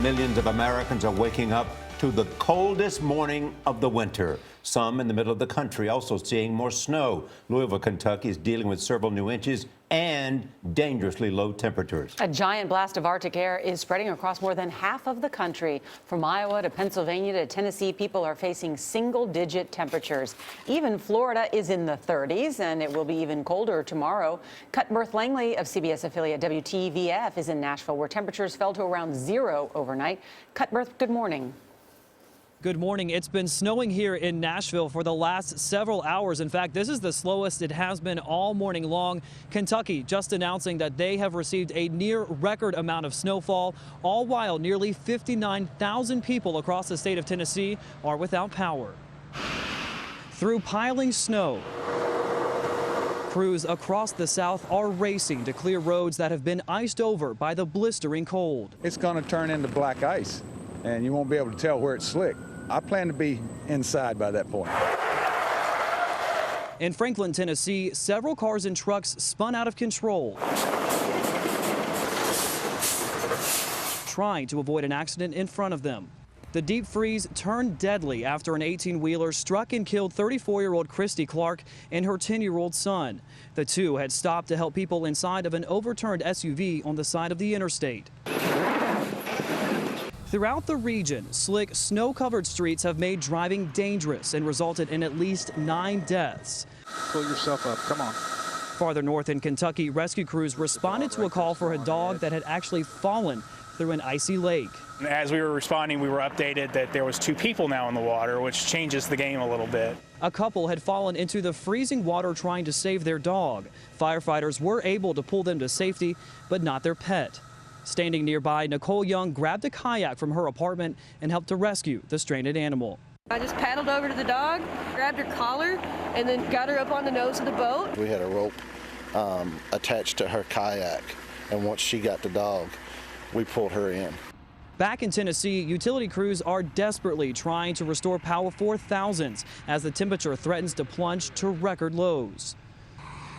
Millions of Americans are waking up to the coldest morning of the winter. Some in the middle of the country also seeing more snow. Louisville, Kentucky is dealing with several new inches and dangerously low temperatures. A giant blast of Arctic air is spreading across more than half of the country. From Iowa to Pennsylvania to Tennessee, people are facing single-digit temperatures. Even Florida is in the 30s, and it will be even colder tomorrow. Cuthbert Langley of CBS affiliate WTVF is in Nashville, where temperatures fell to around 0 overnight. Cuthbert, good morning. Good morning. It's been snowing here in Nashville for the last several hours. In fact, this is the slowest it has been all morning long. Kentucky just announcing that they have received a near record amount of snowfall, all while nearly 59,000 people across the state of Tennessee are without power. Through piling snow, crews across the South are racing to clear roads that have been iced over by the blistering cold. It's going to turn into black ice, and you won't be able to tell where it's slick. I plan to be inside by that point. In Franklin, Tennessee, several cars and trucks spun out of control, trying to avoid an accident in front of them. The deep freeze turned deadly after an 18-wheeler struck and killed 34-year-old Christy Clark and her 10-year-old son. The two had stopped to help people inside of an overturned SUV on the side of the interstate. Throughout the region, slick, snow-covered streets have made driving dangerous and resulted in at least 9 deaths. Pull yourself up, come on. Farther north in Kentucky, rescue crews responded to a call for a dog that had actually fallen through an icy lake. As we were responding, we were updated that there was 2 people now in the water, which changes the game a little bit. A couple had fallen into the freezing water trying to save their dog. Firefighters were able to pull them to safety, but not their pet. Standing nearby, Nicole Young grabbed a kayak from her apartment and helped to rescue the stranded animal. I just paddled over to the dog, grabbed her collar, and then got her up on the nose of the boat. We had a rope attached to her kayak, and once she got the dog, we pulled her in. Back in Tennessee, utility crews are desperately trying to restore power for thousands as the temperature threatens to plunge to record lows.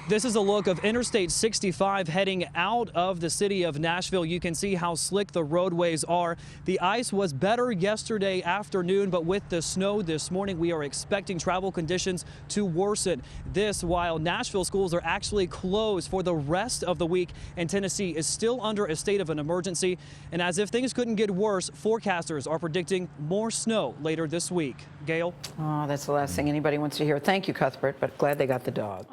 This is a look of Interstate 65 heading out of the city of Nashville. You can see how slick the roadways are. The ice was better yesterday afternoon, but with the snow this morning, we are expecting travel conditions to worsen. This while Nashville schools are actually closed for the rest of the week, and Tennessee is still under a state of an emergency. And as if things couldn't get worse, forecasters are predicting more snow later this week. Gail? Oh, that's the last thing anybody wants to hear. Thank you, Cuthbert, but glad they got the dog.